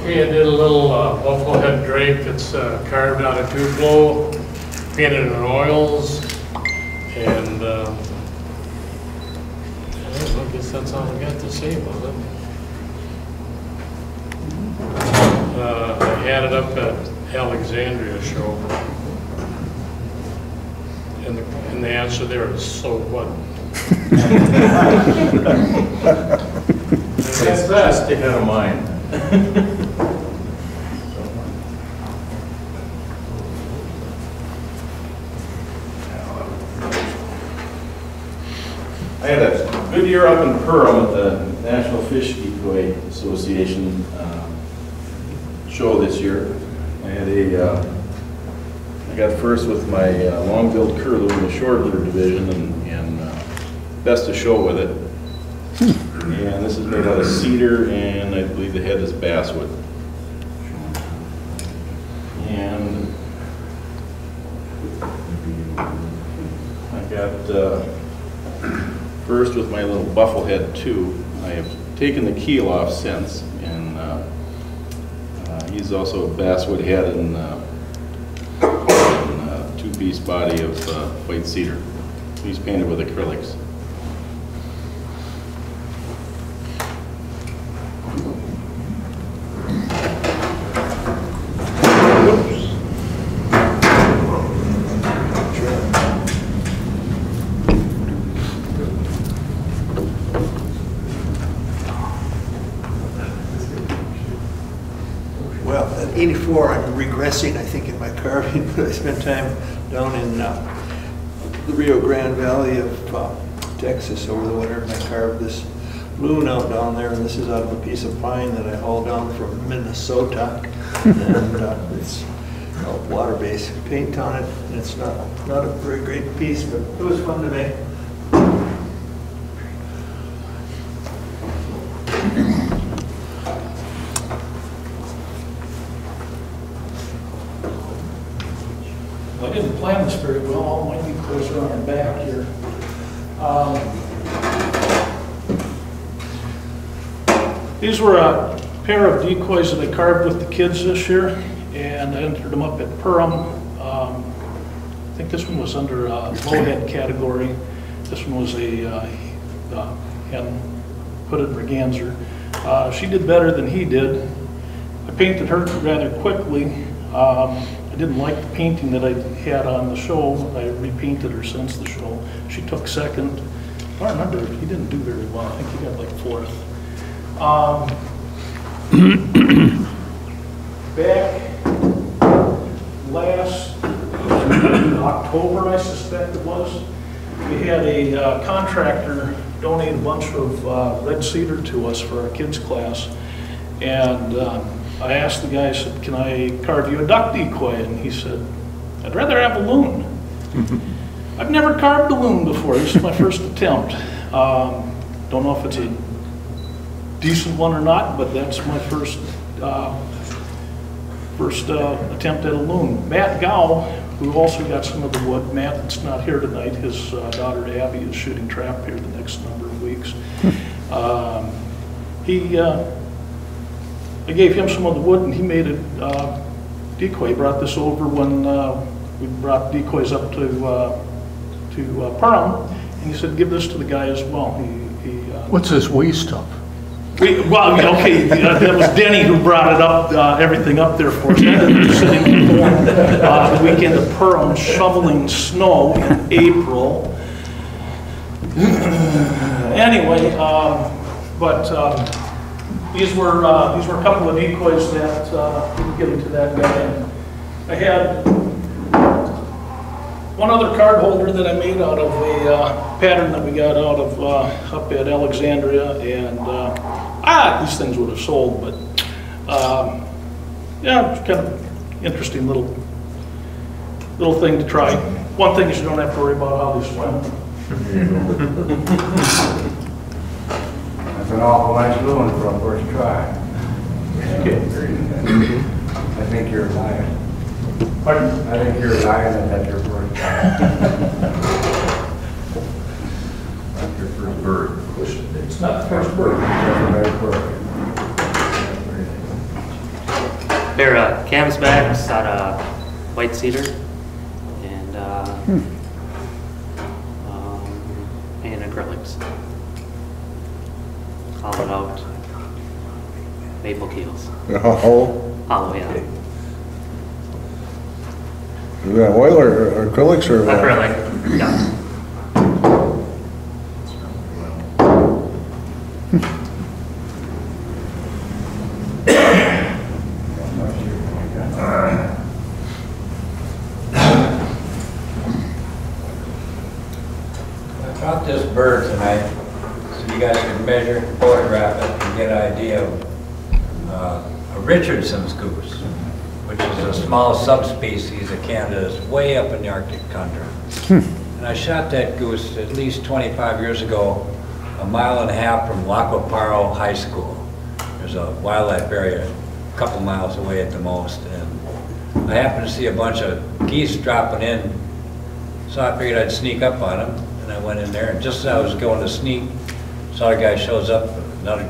Okay, I did a little buffalo head drake that's carved out of Tupelo, painted in oils, and I guess that's all I got to say about it. I had it up at Alexandria show, and the answer there is, so what? That's best, stick out of mine. I had a good year up in Perham at the National Fish Decoy Association show this year. I had I got first with my long-billed curlew in the short-lure division and best of show with it. And this is made out of cedar, and I believe the head is basswood. And I got first with my little buffle head too. I have taken the keel off since, and he's also a basswood head and two-piece body of white cedar. He's painted with acrylics. Well, at 84, I'm regressing, I think, in my carving, but I spent time down in the Rio Grande Valley of Texas over the winter, and I carved this loon out down there, and this is out of a piece of pine that I hauled down from Minnesota, and it's water-based paint on it, and it's not a very great piece, but it was fun to make. I didn't plan this very well. All my decoys are on our back here. These were a pair of decoys that I carved with the kids this year, and I entered them up at Perham. I think this one was under a low-head category. This one was a hen-hooded merganser. She did better than he did. I painted her rather quickly. I didn't like the painting that I had on the show. I repainted her since the show. She took second. I remember he didn't do very well. I think he got like fourth. Back last October, I suspect it was, we had a contractor donate a bunch of red cedar to us for our kids class. And I asked the guy, I said, can I carve you a duck decoy? And he said, I'd rather have a loon. I've never carved a loon before. This is my first attempt. Don't know if it's a decent one or not, but that's my first attempt at a loon. Matt Gow, who also got some of the wood, Matt that's not here tonight, his daughter Abby is shooting trap here the next number of weeks. I gave him some of the wood, and he made a decoy. He brought this over when we brought decoys up to Perham, and he said, give this to the guy as well. What's this wee stuff? Well, okay, that was Denny who brought it up, everything up there for us. I ended up sitting the weekend of Perham shoveling snow in April. Anyway, these were a couple of decoys that we were giving to that guy. I had one other card holder that I made out of a pattern that we got out of up at Alexandria, and these things would have sold, but yeah, it's kind of interesting little thing to try. One thing is you don't have to worry about how they swim. That's an awful nice loon for a first try. Okay. I think you're lying. Pardon? I think you're lying that that's your first try. That's your first bird. It's not the first bird. That's a very first. They're canvasbacks out of white cedar and acrylics. Hollowed out maple keels. Oh, Hollow, yeah. is that oil or acrylics or? Acrylic, yeah. I caught this bird tonight, so you guys can measure, photograph it, and get an idea of a Richardson's goose, which is a small subspecies of Canada that's way up in the Arctic tundra. And I shot that goose at least 25 years ago, a mile and a half from Lacoparo High School. There's a wildlife area a couple miles away at the most, and I happened to see a bunch of geese dropping in, so I figured I'd sneak up on them, and I went in there, and just as I was going to sneak, saw a guy shows up, another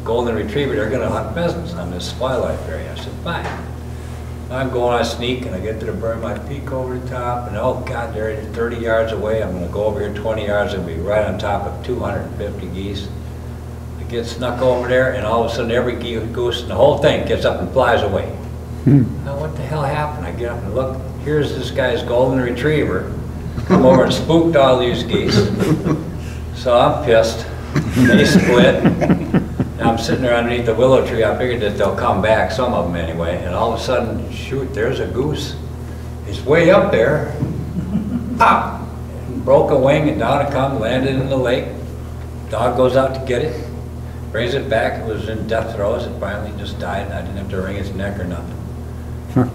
golden retriever. They're going to hunt pheasants on this wildlife area. I said, fine. I'm going, I sneak, and I get to the bird, I peek over the top, and oh God, they're 30 yards away. I'm going to go over here 20 yards and be right on top of 250 geese. I get snuck over there, and all of a sudden every goose and the whole thing gets up and flies away. Now what the hell happened? I get up and look, here's this guy's golden retriever come over and spooked all these geese. So I'm pissed. They split. Now I'm sitting there underneath the willow tree. I figured that they'll come back, some of them anyway, and all of a sudden, shoot, there's a goose. It's way up there. Pop! Broke a wing and down it come, landed in the lake. Dog goes out to get it, brings it back. It was in death throes. It finally just died, and I didn't have to wring its neck or nothing.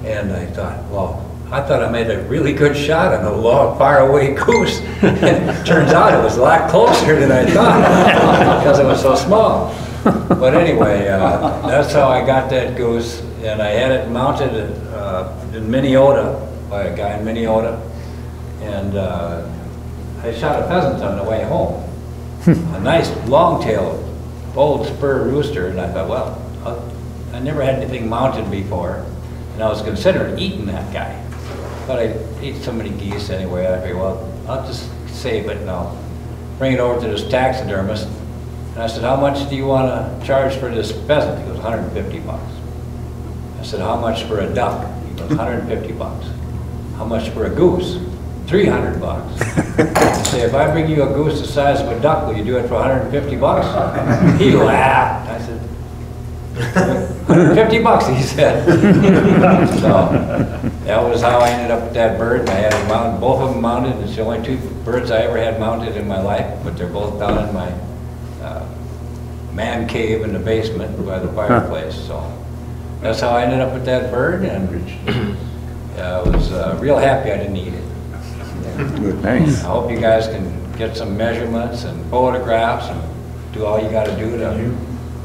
And I thought, well, I thought I made a really good shot on a long, far-away goose. And it turns out it was a lot closer than I thought because it was so small. But anyway, that's how I got that goose, and I had it mounted in Minnesota by a guy in Minnesota, and I shot a pheasant on the way home, a nice long-tailed, bold spur rooster, and I thought, well, I never had anything mounted before, and I was considering eating that guy, but I ate so many geese anyway. I figured, well, I'll just save it and I'll bring it over to this taxidermist. And I said, how much do you want to charge for this pheasant? He goes, 150 bucks. I said, how much for a duck? He goes, 150 bucks. How much for a goose? 300 bucks. I said, if I bring you a goose the size of a duck, will you do it for 150 bucks? He laughed. I said, 150 bucks, he said. So that was how I ended up with that bird. I had it mounted, both of them mounted. It's the only two birds I ever had mounted in my life, but they're both down in my man cave in the basement by the fireplace. So that's how I ended up with that bird, and I was real happy I didn't eat it. Good, thanks. I hope you guys can get some measurements and photographs and do all you got to do to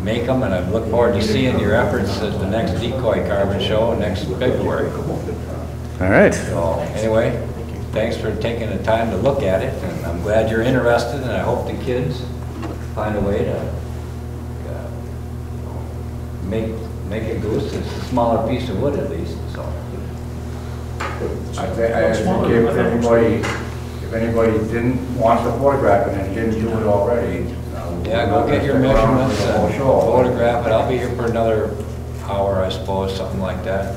make them, and I look forward to seeing your efforts at the next decoy carving show next February. All right. So anyway, thanks for taking the time to look at it, and I'm glad you're interested, and I hope the kids find a way to make a goose. It's a smaller piece of wood at least. So I think if anybody didn't want to photograph it and didn't do it already. yeah, go get your measurements and photograph it. I'll be here for another hour, I suppose, something like that.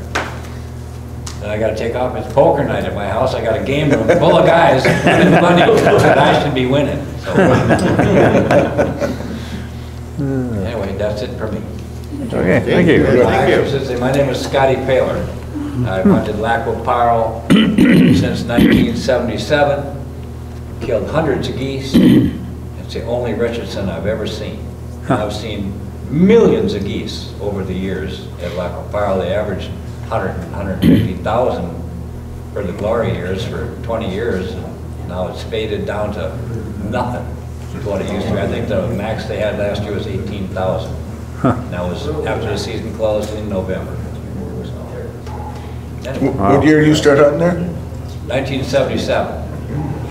Then I got to take off. It's poker night at my house. I got a game room full of guys winning money that I should be winning. So. Anyway, that's it for me. Okay, thank you. My name is Scotty Paler. I've hunted Lacoparo since 1977, killed hundreds of geese. It's the only Richardson I've ever seen. I've seen millions of geese over the years at Lacoparo. They averaged 150,000 for the glory years for 20 years. And now it's faded down to nothing is what it used to be. I think the max they had last year was 18,000. That was after the season closed in November. What year did you start hunting there? 1977.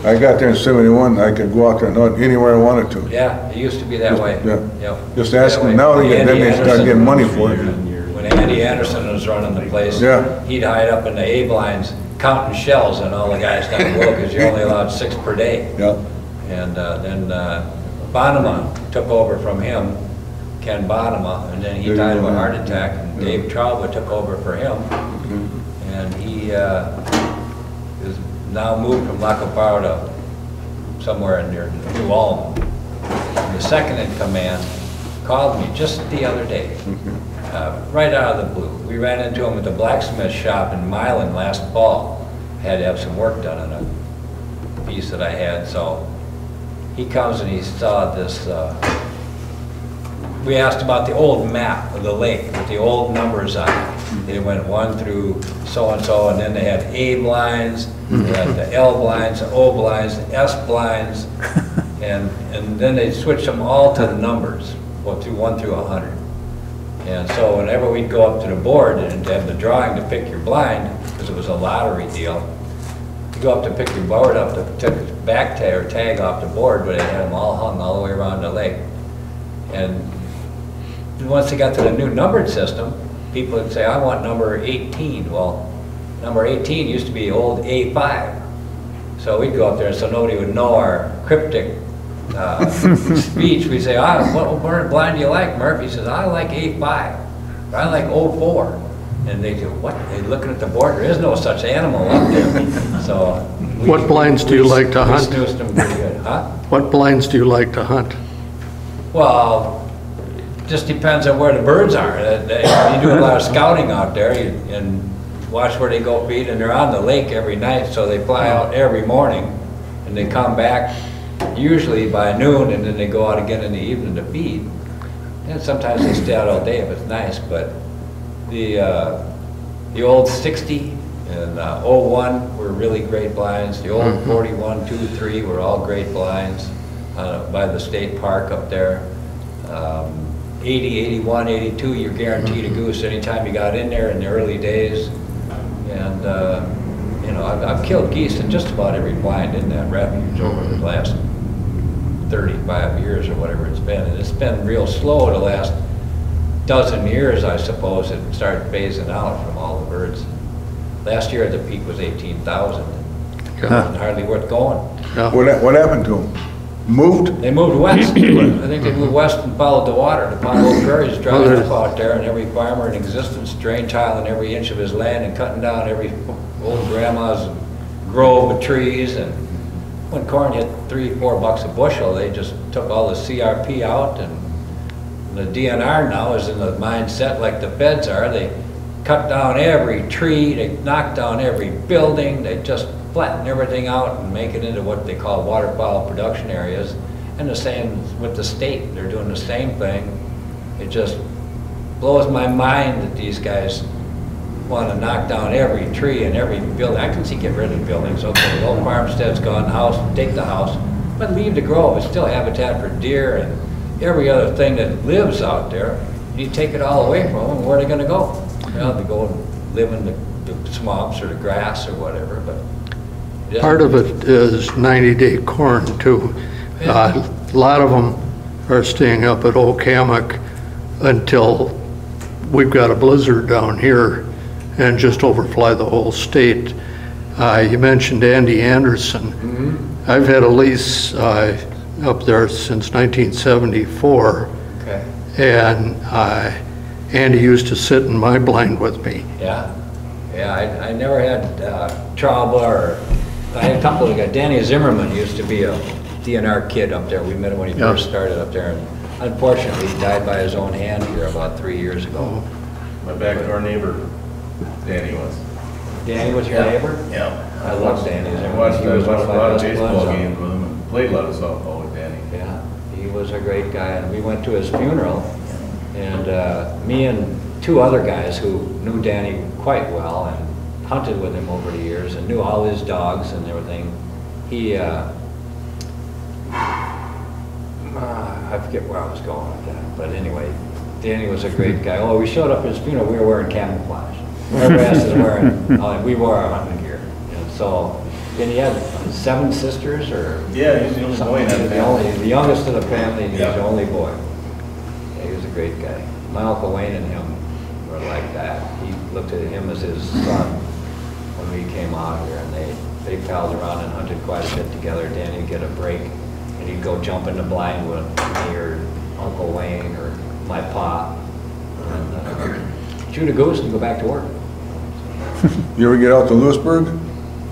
I got there in 71. I could go out there and hunt anywhere I wanted to. Yeah, it used to be that way. Yeah. Yep. Just ask That way. them now, then they start getting money for it. When Andy Anderson was running the place, Yeah. he'd hide up in the A blinds counting shells and all the guys down below because you're only allowed 6 per day. Yeah. And then Bonema took over from him, Ken Bonema, and then he died of a heart attack, and Dave Traube took over for him. And he is now moved from Lacopar to somewhere near New Ulm. And the second in command called me just the other day, right out of the blue. We ran into him at the blacksmith shop in Milan last fall. I had to have some work done on a piece that I had, so he comes and he saw this, we asked about the old map of the lake with the old numbers on it. They went 1 through so-and-so, and then they had A blinds, they had the L blinds, the O blinds, the S blinds, and then they switched them all to the numbers, through 1 through 100. And so whenever we'd go up to the board and have the drawing to pick your blind, because it was a lottery deal, you go up to pick your board up to take a back tag or tag off the board, but they had them all hung all the way around the lake. And once they got to the new numbered system, people would say, I want number 18. Well, number 18 used to be old A5. So we'd go up there so nobody would know our cryptic speech. We'd say, what blind do you like, Murph? He says, I like A5. I like 04. And they go, what? They're looking at the board. There is no such animal up there. So what blinds do you like to hunt? We snoozed them pretty good. Huh? What blinds do you like to hunt? Well, just depends on where the birds are. You do a lot of scouting out there and watch where they go feed, and they're on the lake every night, so they fly out every morning and they come back usually by noon, and then they go out again in the evening to feed. And sometimes they stay out all day if it's nice, but the old 60 and 01 were really great blinds. The old 41, 2, 3 were all great blinds by the state park up there. 80, 81, 82, you're guaranteed a goose anytime you got in there in the early days. And, you know, I've killed geese in just about every blind in that refuge over the last 35 years or whatever it's been. And it's been real slow the last dozen years, I suppose. It started phasing out from all the birds. Last year the peak was 18,000. Yeah. Hardly worth going. Yeah. What happened to them? Moved? They moved west. I think they moved west and followed the water. The pothole prairies drying up out there, and every farmer in existence drain tiling every inch of his land and cutting down every old grandma's grove of trees. And when corn hit $3-4 a bushel, they just took all the CRP out, and the DNR now is in the mindset like the feds are. They cut down every tree, they knock down every building, they just flatten everything out and make it into what they call waterfowl production areas. And the same with the state, they're doing the same thing. It just blows my mind that these guys want to knock down every tree and every building. I can see get rid of buildings, okay, the old farmstead's gone, the house, take the house, but leave the grove. It's still habitat for deer and every other thing that lives out there. You take it all away from them, where are they going to go? Well, they go and live in the swamps or the grass or whatever, but Part of it is 90-day corn too. A lot of them are staying up at Oak Hammock until we've got a blizzard down here and just overfly the whole state. You mentioned Andy Anderson. Mm-hmm. I've had a lease up there since 1974. Okay. And Andy used to sit in my blind with me. Yeah, I never had trouble, or I had a couple of guys. Danny Zimmerman used to be a DNR kid up there. We met him when he first started up there, and unfortunately he died by his own hand here about 3 years ago. My backdoor neighbor, Danny was. Danny was your neighbor? Yeah. I love Danny Zimmerman. I watched He was one a of my lot of best baseball friends. games with him and played a lot of softball with Danny. Yeah, he was a great guy, and we went to his funeral, and me and 2 other guys who knew Danny quite well and hunted with him over the years and knew all his dogs and everything. He, I forget where I was going with that, but anyway, Danny was a great guy. Oh, we showed up at his funeral, we were wearing camouflage. Everybody else is wearing, we wore our hunting gear. And so, and he had 7 sisters, or? Yeah, he's the only boy in that family. The youngest of the family, and he was Yeah. the only boy. Yeah, he was a great guy. My Uncle Wayne and him were like that. He looked at him as his son when we came out here, and they palled around and hunted quite a bit together. Danny'd get a break, and he'd go jump in the blind with me or Uncle Wayne or my pa, and shoot a goose and go back to work. You ever get out to Lewisburg?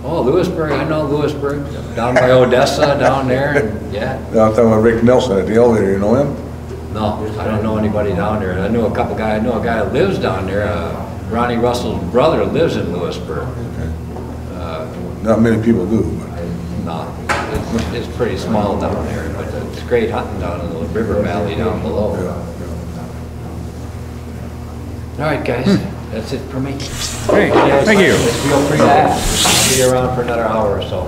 Oh, Lewisburg, I know Lewisburg, down by Odessa, down there, and yeah. Down there with Rick Nelson at the elevator, you know him? No, I don't know anybody down there. I knew a couple guys, I know a guy that lives down there, Ronnie Russell's brother lives in Lewisburg. Not many people do, but. No, it's pretty small down there, but it's great hunting down in the river valley down below. All right, guys, that's it for me. Great, thank you. Feel free to ask. I'll be around for another hour or so.